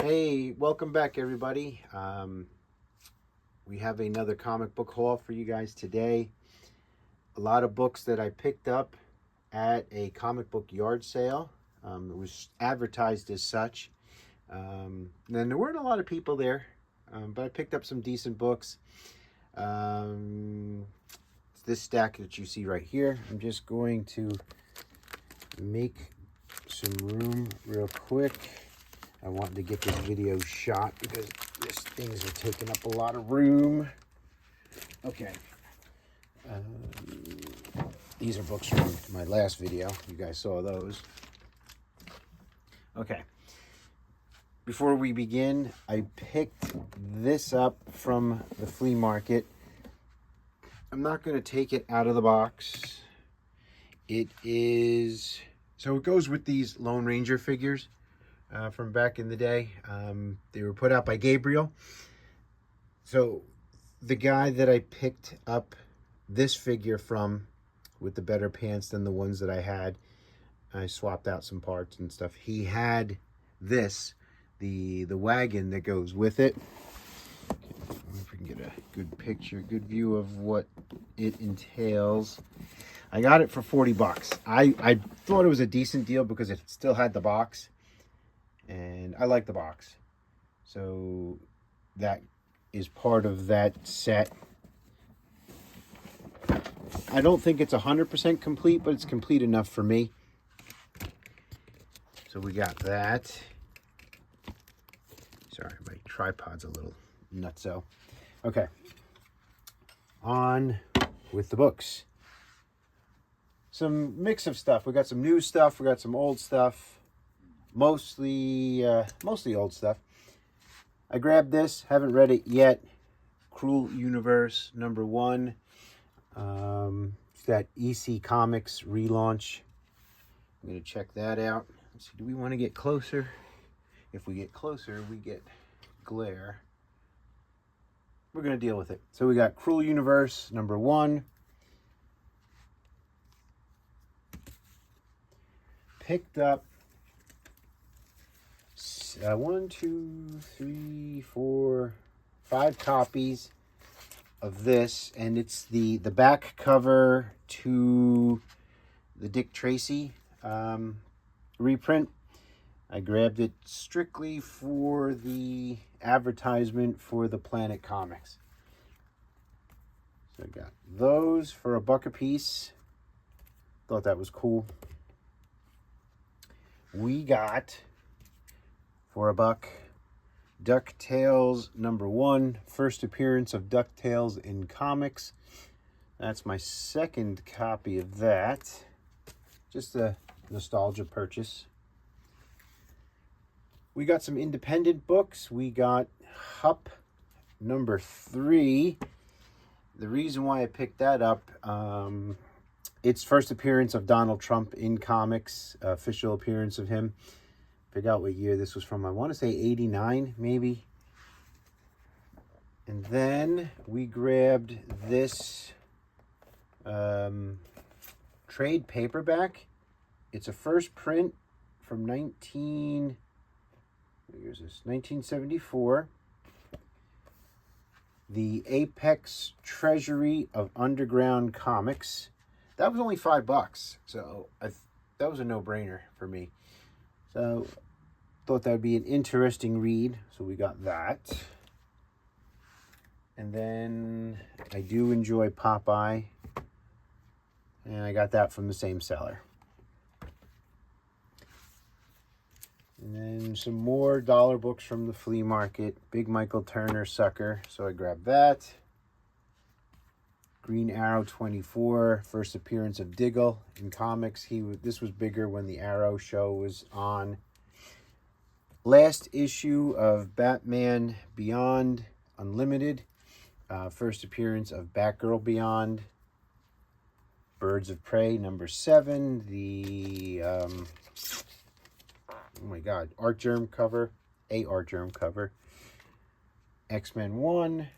Hey, welcome back, everybody. We have another comic book haul for you guys today. A lot of books that I picked up at a comic book yard sale. It was advertised as such. Then there weren't a lot of people there, but I picked up some decent books. It's this stack that you see right here. I'm just going to make some room real quick. I wanted to get this video shot because these things are taking up a lot of room. Okay. These are books from my last video. You guys saw those. Okay. Before we begin, I picked this up from the flea market. I'm not going to take it out of the box. It goes with these Lone Ranger figures. From back in the day. They were put out by Gabriel. So the guy that I picked up this figure from with the better pants than the ones that I had, I swapped out some parts and stuff. He had this, the wagon that goes with it. If we can get a good picture, good view of what it entails. I got it for 40 bucks. I thought it was a decent deal because it still had the box. And I like the box. So that is part of that set. I don't think it's 100% complete, but it's complete enough for me. So we got that. Sorry, my tripod's a little nutso. Okay. On with the books. Some mix of stuff. We got some new stuff. We got some old stuff. Mostly old stuff. I grabbed this, haven't read it yet. Cruel Universe #1. It's that EC Comics relaunch. I'm going to check that out. Let's see, do we want to get closer? If we get closer, we get glare. We're going to deal with it. So we got Cruel Universe #1. Picked up 1, 2, 3, 4, 5 copies of this, and it's the back cover to the Dick Tracy reprint. I grabbed it strictly for the advertisement for the Planet Comics. So I got those for $1 a piece. Thought that was cool. We got, for $1, DuckTales #1, first appearance of DuckTales in comics. That's my second copy of that. Just a nostalgia purchase. We got some independent books. We got Hup #3. The reason why I picked that up, it's first appearance of Donald Trump in comics, official appearance of him. Figure out what year this was from. I want to say 89, maybe. And then we grabbed this trade paperback. It's a first print from 1974. The Apex Treasury of Underground Comics. That was only $5, so that was a no-brainer for me. So, thought that would be an interesting read. So we got that. And then I do enjoy Popeye. And I got that from the same seller. And then some more dollar books from the flea market. Big Michael Turner Sucker. So I grabbed that. Green Arrow 24, first appearance of Diggle in comics. This was bigger when the Arrow show was on. Last issue of Batman Beyond Unlimited. First appearance of Batgirl Beyond. Birds of Prey #7. The oh my god, art germ cover. X-Men 1.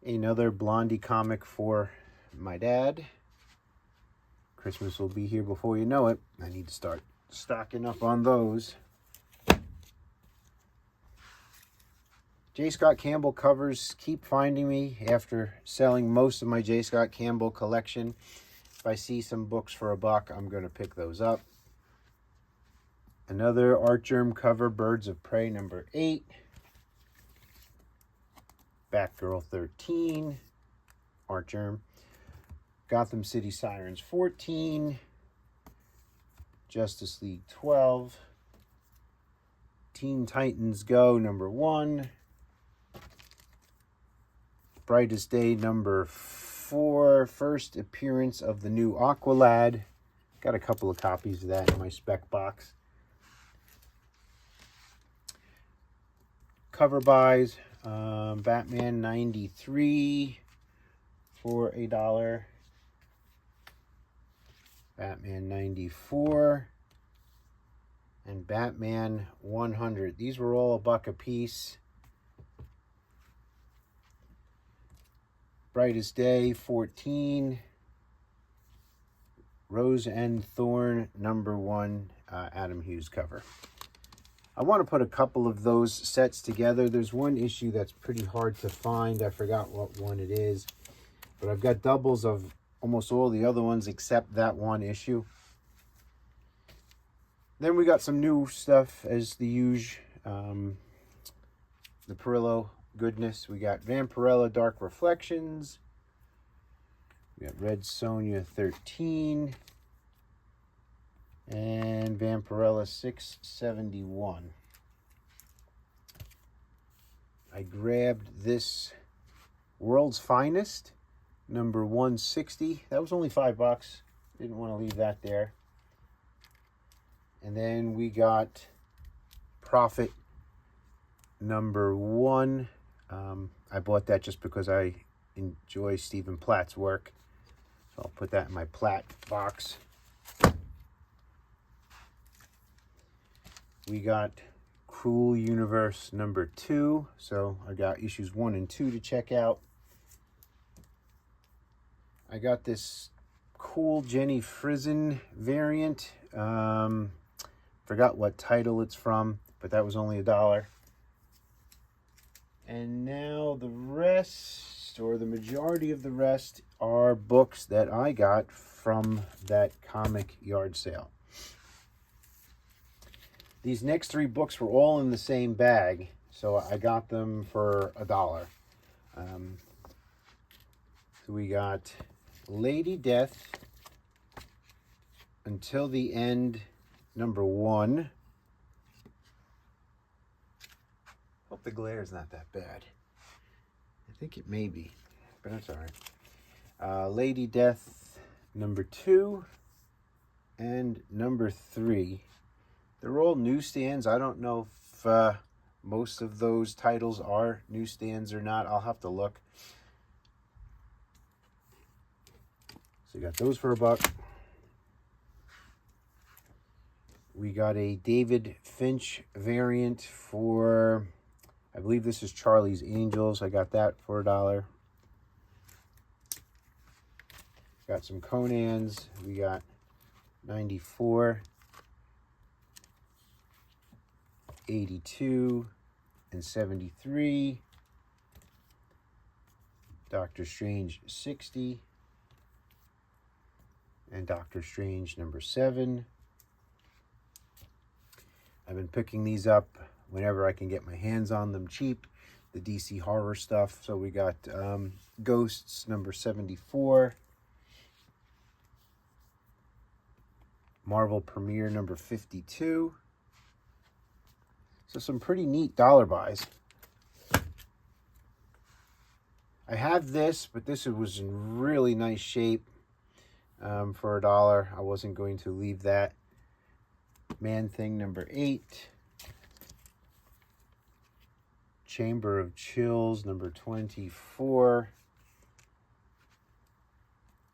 Another Blondie comic for my dad. Christmas will be here before you know it. I need to start stocking up on those. J. Scott Campbell covers keep finding me after selling most of my J. Scott Campbell collection. If I see some books for $1, I'm going to pick those up. Another Artgerm cover, Birds of Prey number 8. Batgirl 13, Artgerm. Gotham City Sirens 14. Justice League 12. Teen Titans Go number 1. Brightest Day number 4. First appearance of the new Aqualad. Got a couple of copies of that in my spec box. Cover buys. Batman 93 for $1. Batman 94. And Batman 100. These were all $1 a piece. Brightest Day 14. Rose and Thorn number 1 Adam Hughes cover. I want to put a couple of those sets together. There's one issue that's pretty hard to find. I forgot what one it is. But I've got doubles of almost all the other ones except that one issue. Then we got some new stuff as the usual. The Perillo goodness. We got Vampirella Dark Reflections. We got Red Sonja 13. And Vampirella 671. I grabbed this World's Finest, number 160. That was only $5. Didn't want to leave that there. And then we got Prophet number 1. I bought that just because I enjoy Stephen Platt's work. So I'll put that in my Platt box. We got Cruel Universe number 2. So I got issues 1 and 2 to check out. I got this cool Jenny Frison variant. Forgot what title it's from, but that was only $1. And now the rest, or the majority of the rest, are books that I got from that comic yard sale. These next 3 books were all in the same bag, so I got them for $1. So we got Lady Death, Until the End, number 1. Hope the glare is not that bad. I think it may be, but that's all right. Lady Death, number 2, and number 3. They're all newsstands. I don't know if most of those titles are newsstands or not. I'll have to look. So you got those for $1. We got a David Finch variant for, I believe this is Charlie's Angels. I got that for $1. Got some Conans. We got 94, 82, and 73. Doctor Strange 60. And Doctor Strange number 7. I've been picking these up whenever I can get my hands on them cheap. The DC horror stuff. So we got Ghosts number 74. Marvel Premiere number 52. So some pretty neat dollar buys. I have this, but this was in really nice shape for $1. I wasn't going to leave that. Man-Thing number 8. Chamber of Chills number 24.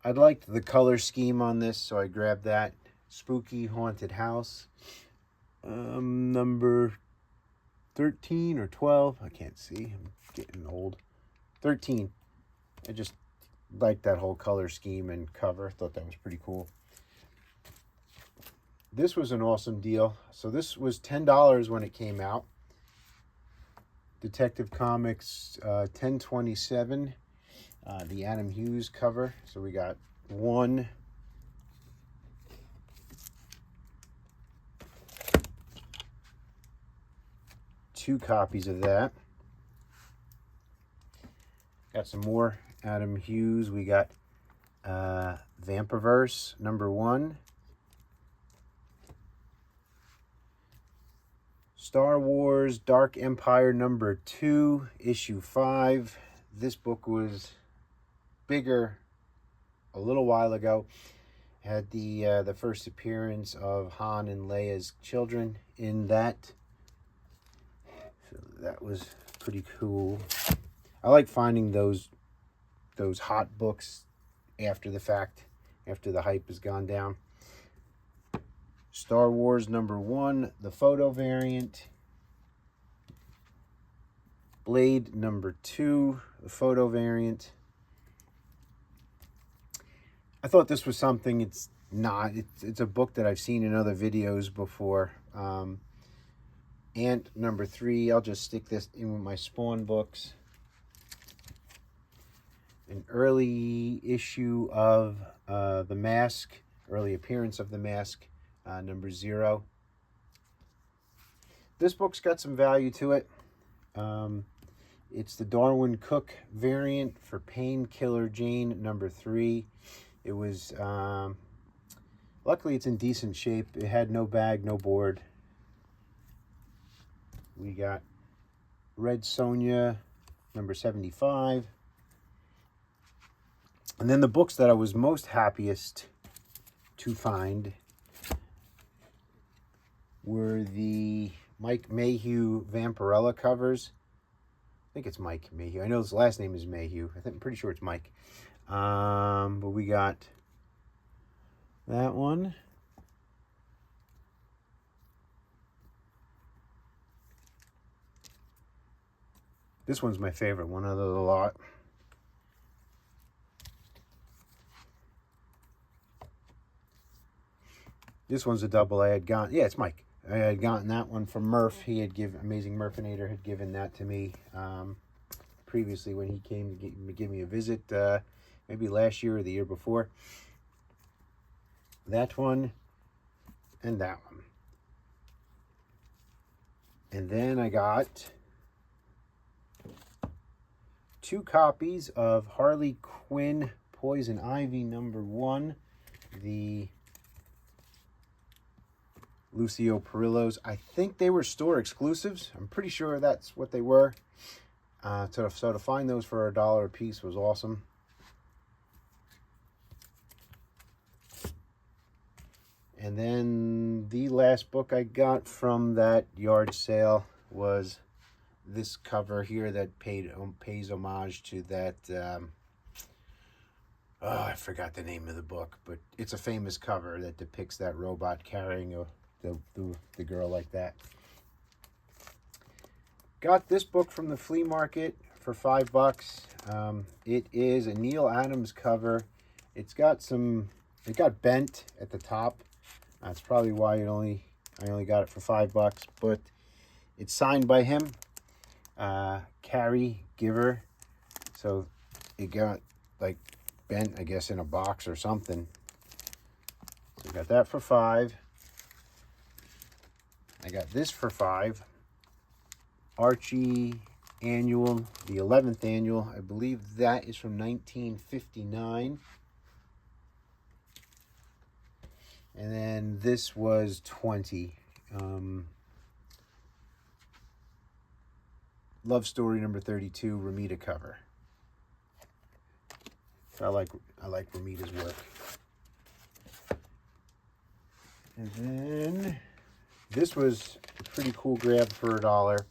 I liked the color scheme on this, so I grabbed that. Spooky Haunted House number 13 or 12. I can't see. I'm getting old. 13. I just liked that whole color scheme and cover. Thought that was pretty cool. This was an awesome deal. So this was $10 when it came out. Detective Comics 1027, the Adam Hughes cover. So we got one, two copies of that. Got some more Adam Hughes. We got Vampiverse #1, Star Wars Dark Empire #2, issue 5. This book was bigger a little while ago. Had the first appearance of Han and Leia's children in that. So that was pretty cool. I like finding those hot books after the fact, after the hype has gone down. Star Wars #1, the photo variant. Blade #2, the photo variant. I thought this was something. It's not. It's a book that I've seen in other videos before. Ant #3. I'll just stick this in with my Spawn books. An early issue of The Mask, early appearance of The Mask, #0. This book's got some value to it. It's the Darwyn Cooke variant for Painkiller Jane #3. It was, luckily it's in decent shape. It had no bag, no board. We got Red Sonja #75. And then the books that I was most happiest to find were the Mike Mayhew Vampirella covers. I think it's Mike Mayhew. I know his last name is Mayhew. I'm pretty sure it's Mike. But we got that one. This one's my favorite one out of the lot. This one's a double. I had gotten, yeah, it's Mike. I had gotten that one from Murph. He had given, Amazing Murphinator had given that to me previously when he came to give me a visit, maybe last year or the year before. That one and that one. And then I got 2 copies of Harley Quinn Poison Ivy #1, the Lucio Perillos. I think they were store exclusives. I'm pretty sure that's what they were. So to find those for $1 a piece was awesome. And then the last book I got from that yard sale was this cover here that pays homage to that. I forgot the name of the book, but it's a famous cover that depicts that robot carrying the girl like that. Got this book from the flea market for $5. It is a Neal Adams cover. It got bent at the top. That's probably why I only got it for $5. But it's signed by him, Carrie Giver. So it got like bent, I guess, in a box or something. So I got that for $5. I got this for $5. Archie Annual, the 11th annual. I believe that is from 1959. And then this was $20. Love Story #32, Romita cover. I like Romita's work. And then this was a pretty cool grab for $1.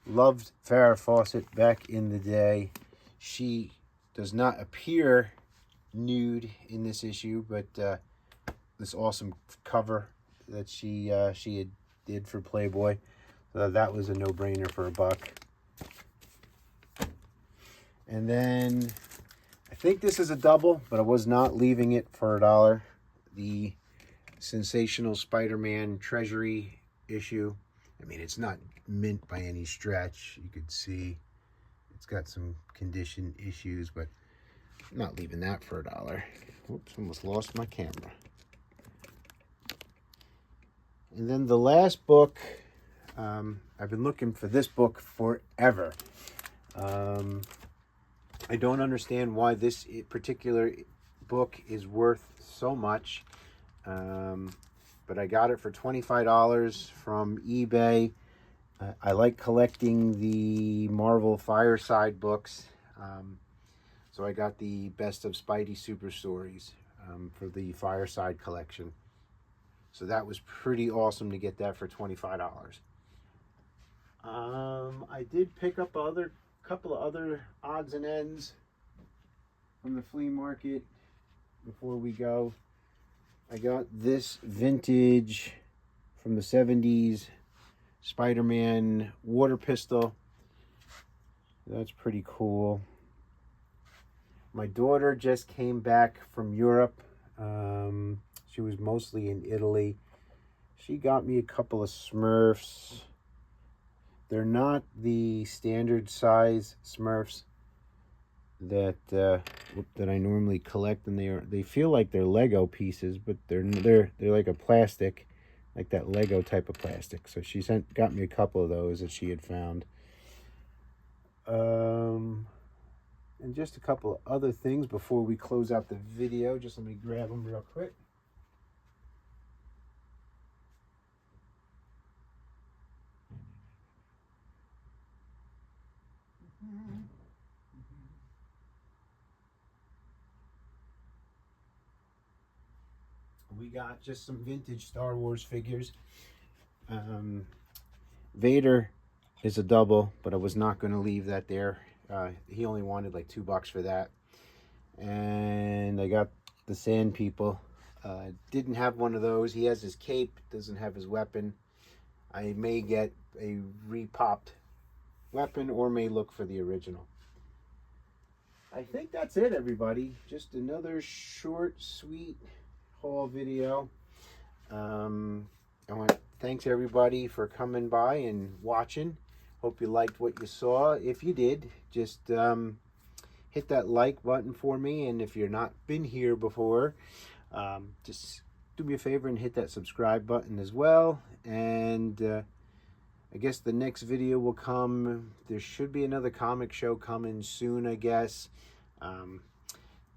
Loved Farrah Fawcett back in the day. She does not appear nude in this issue, but this awesome cover that she did for Playboy. So that was a no-brainer for $1. And then I think this is a double, but I was not leaving it for $1. The Sensational Spider-Man Treasury issue. I mean, it's not mint by any stretch. You could see it's got some condition issues, but I'm not leaving that for $1. Oops, almost lost my camera. And then the last book, I've been looking for this book forever. I don't understand why this particular book is worth so much, but I got it for $25 from eBay. I like collecting the Marvel Fireside books, so I got the Best of Spidey Super Stories for the Fireside collection. So that was pretty awesome to get that for $25. I did pick up a couple of other odds and ends from the flea market before we go. I got this vintage from the 70s Spider-Man water pistol. That's pretty cool. My daughter just came back from Europe. She was mostly in Italy. She got me a couple of Smurfs. They're not the standard size Smurfs that I normally collect, and they feel like they're Lego pieces, but they're like a plastic, like that Lego type of plastic. So she got me a couple of those that she had found. And just a couple of other things before we close out the video. Just let me grab them real quick. We got just some vintage Star Wars figures. Vader is a double, but I was not going to leave that there. He only wanted like $2 for that. And I got the Sand People. Didn't have one of those. He has his cape, doesn't have his weapon. I may get a repopped weapon or may look for the original. I think that's it, everybody. Just another short, sweet haul video. Thanks everybody for coming by and watching. Hope you liked what you saw. If you did, just hit that like button for me, and if you're not been here before, just do me a favor and hit that subscribe button as well. And I guess the next video will come. There should be another comic show coming soon, I guess.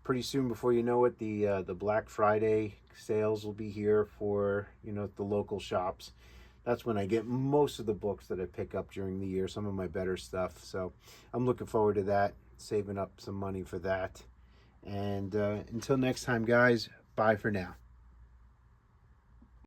Pretty soon, before you know it, the Black Friday sales will be here for, the local shops. That's when I get most of the books that I pick up during the year, some of my better stuff. So I'm looking forward to that, saving up some money for that. And until next time, guys, bye for now.